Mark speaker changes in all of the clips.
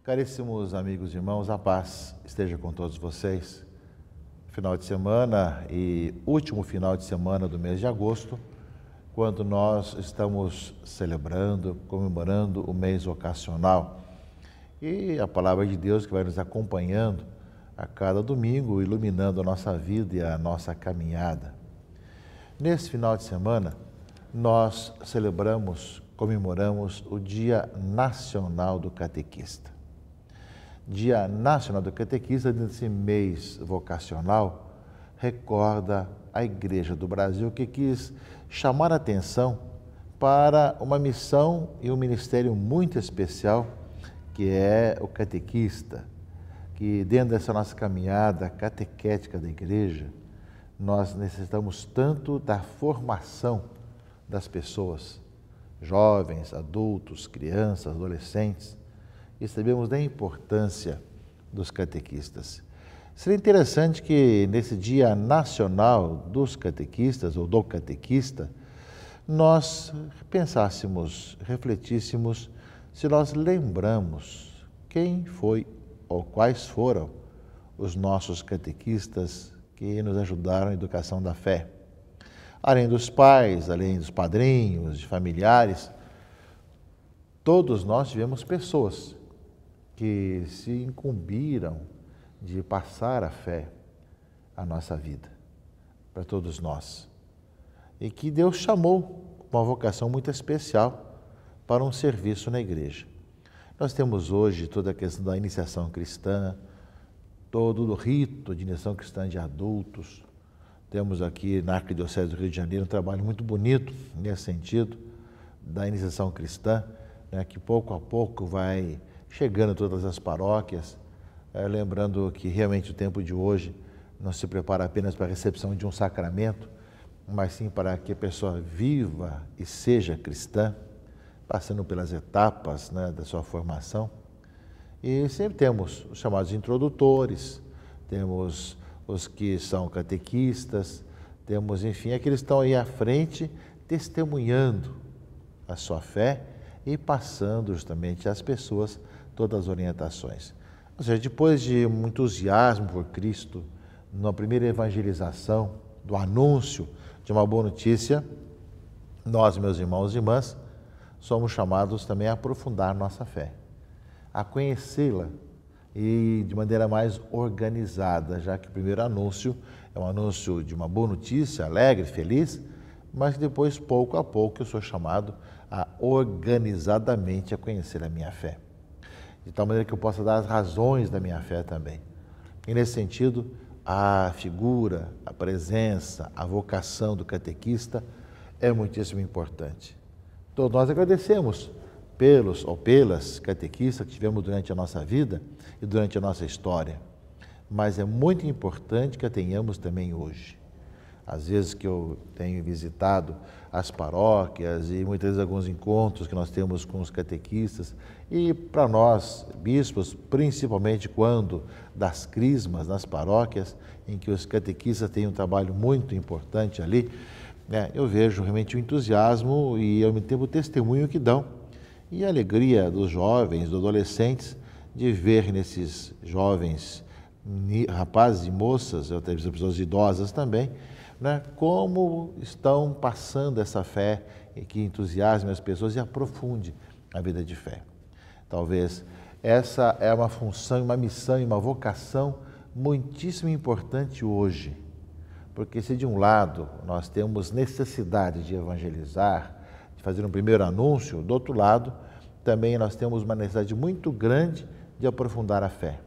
Speaker 1: Caríssimos amigos e irmãos, a paz esteja com todos vocês. Final de semana e último final de semana do mês de agosto, quando nós estamos celebrando, comemorando o mês vocacional. E a palavra de Deus que vai nos acompanhando a cada domingo, iluminando a nossa vida e a nossa caminhada. Nesse final de semana, nós comemoramos o Dia Nacional do Catequista. Dia Nacional do Catequista, nesse mês vocacional, recorda a Igreja do Brasil que quis chamar a atenção para uma missão e um ministério muito especial, que é o catequista, que dentro dessa nossa caminhada catequética da Igreja, nós necessitamos tanto da formação das pessoas, jovens, adultos, crianças, adolescentes, e sabemos da importância dos catequistas. Seria interessante que nesse Dia Nacional dos Catequistas, ou do catequista, nós pensássemos, refletíssemos, se nós lembramos quem foi ou quais foram os nossos catequistas que nos ajudaram na educação da fé. Além dos pais, além dos padrinhos, de familiares, todos nós tivemos pessoas que se incumbiram de passar a fé à nossa vida, para todos nós. E que Deus chamou com uma vocação muito especial para um serviço na igreja. Nós temos hoje toda a questão da iniciação cristã, todo o rito de iniciação cristã de adultos. Temos aqui na Arquidiocese do Rio de Janeiro um trabalho muito bonito nesse sentido, da iniciação cristã, né, que pouco a pouco vai chegando a todas as paróquias, lembrando que realmente o tempo de hoje não se prepara apenas para a recepção de um sacramento, mas sim para que a pessoa viva e seja cristã, passando pelas etapas, né, da sua formação. E sempre temos os chamados introdutores, temos os que são catequistas, temos, enfim, aqueles que estão aí à frente, testemunhando a sua fé e passando justamente às pessoas todas as orientações. Ou seja, depois de um entusiasmo por Cristo, na primeira evangelização, do anúncio de uma boa notícia, nós, meus irmãos e irmãs, somos chamados também a aprofundar nossa fé, a conhecê-la e de maneira mais organizada, já que o primeiro anúncio é um anúncio de uma boa notícia, alegre, feliz, mas que depois, pouco a pouco, eu sou chamado a organizadamente a conhecer a minha fé, de tal maneira que eu possa dar as razões da minha fé também. E nesse sentido, a figura, a presença, a vocação do catequista é muitíssimo importante. Todos nós agradecemos pelos ou pelas catequistas que tivemos durante a nossa vida e durante a nossa história, mas é muito importante que a tenhamos também hoje. Às vezes que eu tenho visitado as paróquias e muitas vezes alguns encontros que nós temos com os catequistas, e para nós, bispos, principalmente quando das crismas nas paróquias, em que os catequistas têm um trabalho muito importante ali, eu vejo realmente o entusiasmo e ao mesmo tempo o testemunho que dão e a alegria dos jovens, dos adolescentes, de ver nesses jovens, rapazes e moças, até pessoas idosas também, né, como estão passando essa fé e que entusiasme as pessoas e aprofunde a vida de fé. Talvez essa é uma função, uma missão e uma vocação muitíssimo importante hoje, porque se de um lado nós temos necessidade de evangelizar, de fazer um primeiro anúncio, do outro lado também nós temos uma necessidade muito grande de aprofundar a fé.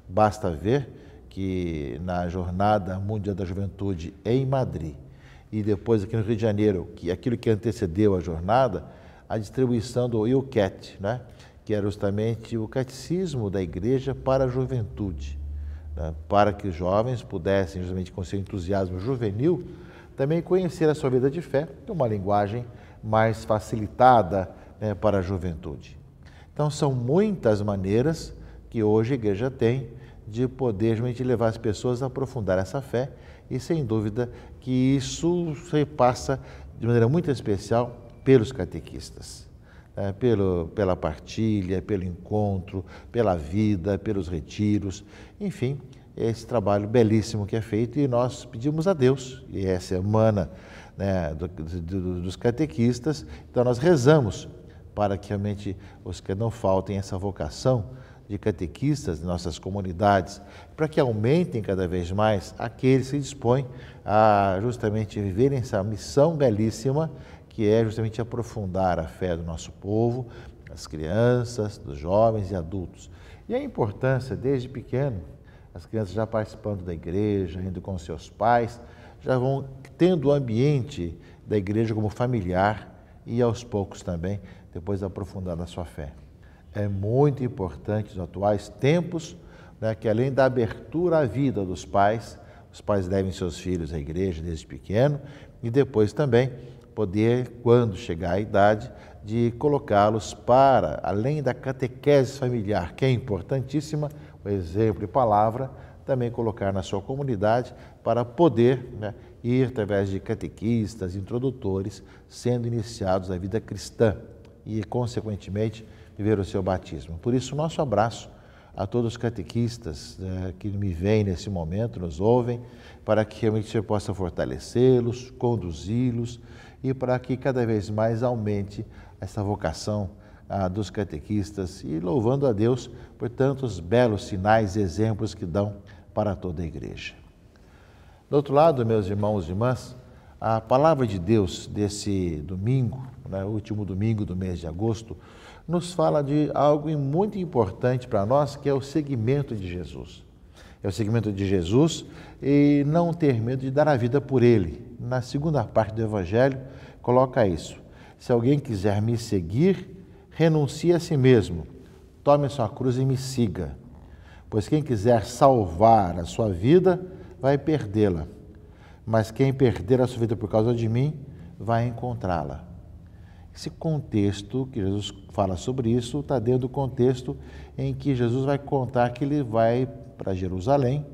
Speaker 1: Basta ver que na Jornada Mundial da Juventude em Madrid e depois aqui no Rio de Janeiro, que aquilo que antecedeu a jornada, a distribuição do Eucat, né? Que era justamente o catecismo da Igreja para a juventude, né? Para que os jovens pudessem, justamente com seu entusiasmo juvenil, também conhecer a sua vida de fé, de uma linguagem mais facilitada, né, para a juventude. Então, são muitas maneiras que hoje a Igreja tem de poder realmente levar as pessoas a aprofundar essa fé e, sem dúvida, que isso se passa de maneira muito especial pelos catequistas. pela partilha, pelo encontro, pela vida, pelos retiros, enfim, esse trabalho belíssimo que é feito e nós pedimos a Deus, e essa emana, né, dos catequistas, então nós rezamos para que realmente os que não faltem essa vocação de catequistas em nossas comunidades, para que aumentem cada vez mais aqueles que se dispõem a justamente viverem essa missão belíssima, que é justamente aprofundar a fé do nosso povo, das crianças, dos jovens e adultos. E a importância, desde pequeno, as crianças já participando da igreja, indo com seus pais, já vão tendo o ambiente da igreja como familiar e aos poucos também, depois aprofundando a sua fé. É muito importante nos atuais tempos, né, que além da abertura à vida dos pais, os pais levem seus filhos à igreja desde pequeno e depois também poder, quando chegar a idade, de colocá-los para, além da catequese familiar, que é importantíssima, o exemplo e palavra, também colocar na sua comunidade para poder, né, ir através de catequistas, introdutores, sendo iniciados na vida cristã e, consequentemente, viver o seu batismo. Por isso, nosso abraço a todos os catequistas que me veem nesse momento, nos ouvem, para que realmente você possa fortalecê-los, conduzi-los e para que cada vez mais aumente essa vocação dos catequistas e louvando a Deus por tantos belos sinais e exemplos que dão para toda a igreja. Do outro lado, meus irmãos e irmãs, a palavra de Deus desse domingo, né, último domingo do mês de agosto, nos fala de algo muito importante para nós, que é o seguimento de Jesus. É o seguimento de Jesus e não ter medo de dar a vida por Ele. Na segunda parte do Evangelho, coloca isso. Se alguém quiser me seguir, renuncie a si mesmo, tome a sua cruz e me siga. Pois quem quiser salvar a sua vida, vai perdê-la. Mas quem perder a sua vida por causa de mim, vai encontrá-la. Esse contexto que Jesus fala sobre isso está dentro do contexto em que Jesus vai contar que ele vai para Jerusalém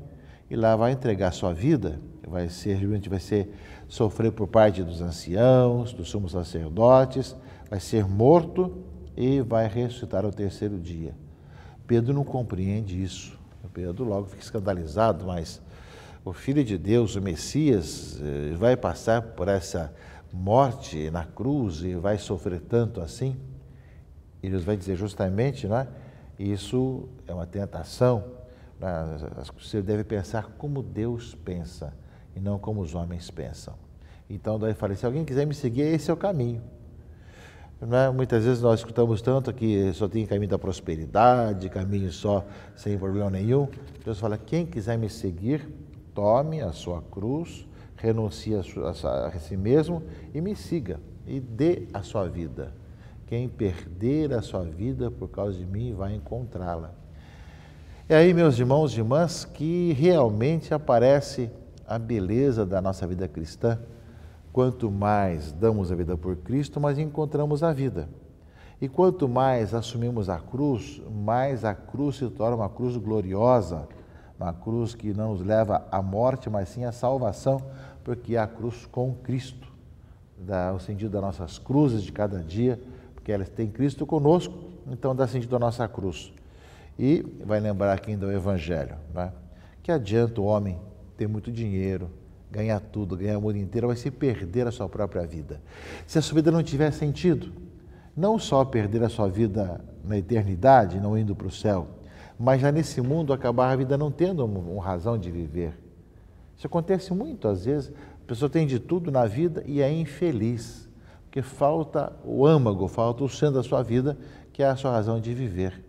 Speaker 1: e lá vai entregar sua vida, vai sofrer por parte dos anciãos, dos sumos sacerdotes, vai ser morto e vai ressuscitar ao terceiro dia. Pedro não compreende isso. Pedro logo fica escandalizado, mas o Filho de Deus, o Messias, vai passar por essa morte na cruz e vai sofrer tanto assim? E Deus vai dizer justamente, né? Isso é uma tentação. Né? Você deve pensar como Deus pensa e não como os homens pensam. Então, daí fala, se alguém quiser me seguir, esse é o caminho. Né? Muitas vezes nós escutamos tanto que só tem caminho da prosperidade, caminho só sem problema nenhum. Deus fala, quem quiser me seguir, tome a sua cruz, renuncie a si mesmo e me siga e dê a sua vida. Quem perder a sua vida por causa de mim vai encontrá-la. E aí, meus irmãos e irmãs, que realmente aparece a beleza da nossa vida cristã. Quanto mais damos a vida por Cristo, mais encontramos a vida. E quanto mais assumimos a cruz, mais a cruz se torna uma cruz gloriosa, uma cruz que não nos leva à morte, mas sim à salvação, porque é a cruz com Cristo, dá o sentido das nossas cruzes de cada dia, porque elas têm Cristo conosco, então dá sentido à nossa cruz. E vai lembrar aqui ainda o Evangelho, né? Que adianta o homem ter muito dinheiro, ganhar tudo, ganhar o mundo inteiro, vai se perder a sua própria vida. Se a sua vida não tiver sentido, não só perder a sua vida na eternidade, não indo para o céu, mas já nesse mundo acabar a vida não tendo uma razão de viver. Isso acontece muito, às vezes, a pessoa tem de tudo na vida e é infeliz, porque falta o âmago, falta o centro da sua vida, que é a sua razão de viver.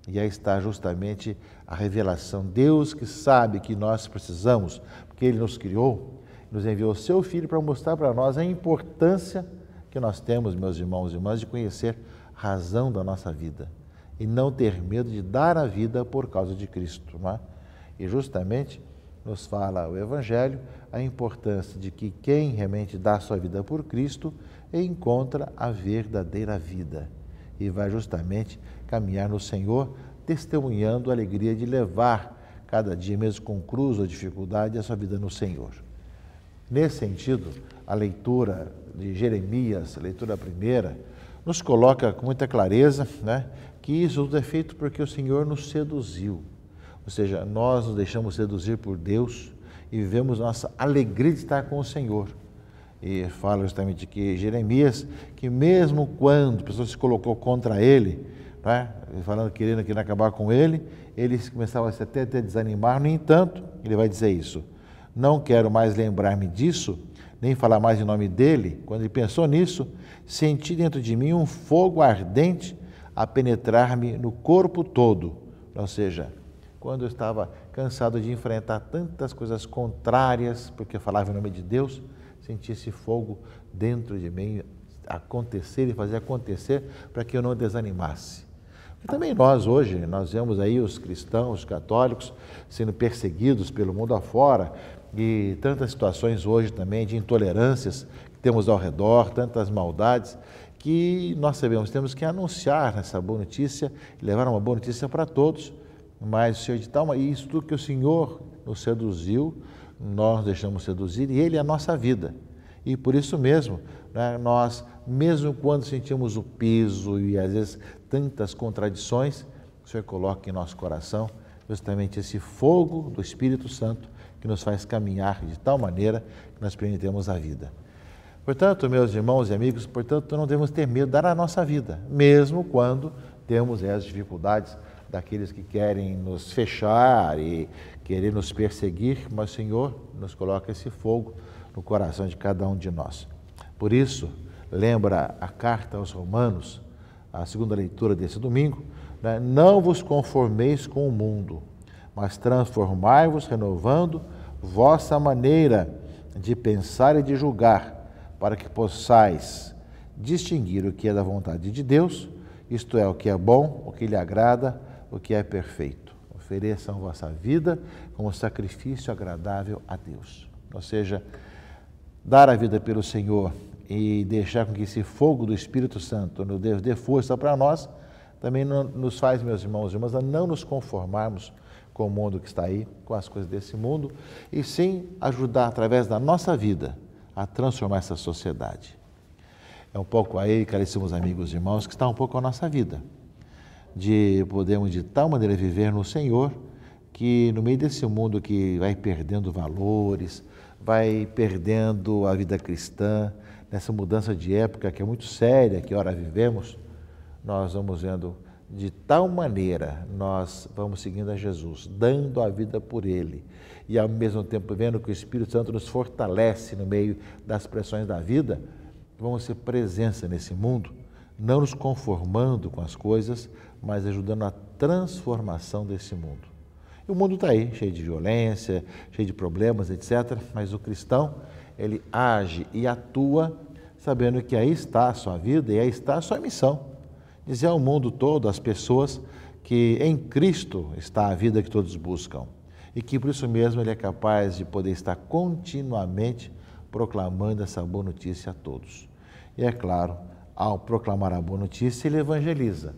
Speaker 1: E aí está justamente a revelação. Deus que sabe que nós precisamos, porque Ele nos criou, nos enviou o Seu Filho para mostrar para nós a importância que nós temos, meus irmãos e irmãs, de conhecer a razão da nossa vida e não ter medo de dar a vida por causa de Cristo. Não é? E justamente nos fala o Evangelho a importância de que quem realmente dá a sua vida por Cristo encontra a verdadeira vida e vai justamente caminhar no Senhor, testemunhando a alegria de levar cada dia, mesmo com cruz ou dificuldade, a sua vida no Senhor. Nesse sentido, a leitura de Jeremias, a leitura primeira, nos coloca com muita clareza, né, que isso tudo é feito porque o Senhor nos seduziu. Ou seja, nós nos deixamos seduzir por Deus e vivemos nossa alegria de estar com o Senhor. E fala justamente que Jeremias, que mesmo quando a pessoa se colocou contra ele, né, falando, querendo acabar com ele começava até a desanimar. No entanto, ele vai dizer isso: não quero mais lembrar-me disso, nem falar mais em nome dele. Quando ele pensou nisso, senti dentro de mim um fogo ardente a penetrar-me no corpo todo. Ou seja, quando eu estava cansado de enfrentar tantas coisas contrárias, porque eu falava em nome de Deus, senti esse fogo dentro de mim acontecer e fazer acontecer para que eu não desanimasse. E também nós hoje, nós vemos aí os cristãos, os católicos sendo perseguidos pelo mundo afora e tantas situações hoje também de intolerâncias que temos ao redor, tantas maldades que nós sabemos, temos que anunciar essa boa notícia, levar uma boa notícia para todos, mas o Senhor de tal, isso tudo que o Senhor nos seduziu, nós deixamos seduzir e Ele é a nossa vida. E por isso mesmo, né, nós, mesmo quando sentimos o peso e às vezes tantas contradições, o Senhor coloca em nosso coração justamente esse fogo do Espírito Santo que nos faz caminhar de tal maneira que nós experimentemos a vida. Portanto, meus irmãos e amigos, portanto, não devemos ter medo de dar a nossa vida, mesmo quando temos as dificuldades daqueles que querem nos fechar e querer nos perseguir, mas o Senhor nos coloca esse fogo no coração de cada um de nós. Por isso, lembra a carta aos Romanos, a segunda leitura desse domingo, né? Não vos conformeis com o mundo, mas transformai-vos renovando vossa maneira de pensar e de julgar, para que possais distinguir o que é da vontade de Deus, isto é, o que é bom, o que lhe agrada, o que é perfeito. Ofereçam vossa vida como sacrifício agradável a Deus. Ou seja, dar a vida pelo Senhor e deixar com que esse fogo do Espírito Santo nos dê força para nós, também nos faz, meus irmãos e irmãs, a não nos conformarmos com o mundo que está aí, com as coisas desse mundo, e sim ajudar através da nossa vida a transformar essa sociedade. É um pouco aí, caríssimos amigos e irmãos, que está um pouco a nossa vida, de podermos de tal maneira viver no Senhor, que no meio desse mundo que vai perdendo valores, vai perdendo a vida cristã, nessa mudança de época que é muito séria, que ora vivemos, nós vamos vendo de tal maneira, nós vamos seguindo a Jesus, dando a vida por Ele, e ao mesmo tempo vendo que o Espírito Santo nos fortalece no meio das pressões da vida, vamos ser presença nesse mundo, não nos conformando com as coisas, mas ajudando a transformação desse mundo. E o mundo está aí, cheio de violência, cheio de problemas, etc. Mas o cristão, ele age e atua sabendo que aí está a sua vida e aí está a sua missão. Dizer ao mundo todo, às pessoas, que em Cristo está a vida que todos buscam. E que por isso mesmo ele é capaz de poder estar continuamente proclamando essa boa notícia a todos. E é claro, ao proclamar a boa notícia, ele evangeliza.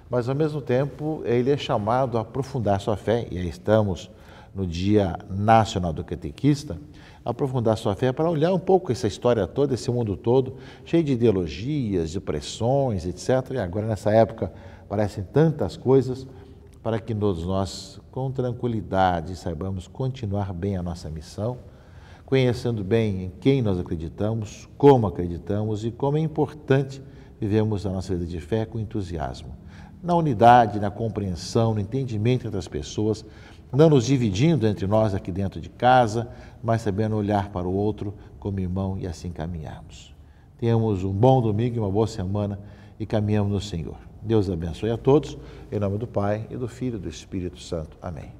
Speaker 1: Mas, ao mesmo tempo, ele é chamado a aprofundar sua fé, e aí estamos no Dia Nacional do Catequista, aprofundar sua fé para olhar um pouco essa história toda, esse mundo todo, cheio de ideologias, de pressões, etc. E agora, nessa época, parecem tantas coisas, para que todos nós, com tranquilidade, saibamos continuar bem a nossa missão, conhecendo bem em quem nós acreditamos, como acreditamos e como é importante vivemos a nossa vida de fé com entusiasmo. Na unidade, na compreensão, no entendimento entre as pessoas, não nos dividindo entre nós aqui dentro de casa, mas sabendo olhar para o outro como irmão e assim caminharmos. Tenhamos um bom domingo e uma boa semana e caminhamos no Senhor. Deus abençoe a todos, em nome do Pai, e do Filho e do Espírito Santo. Amém.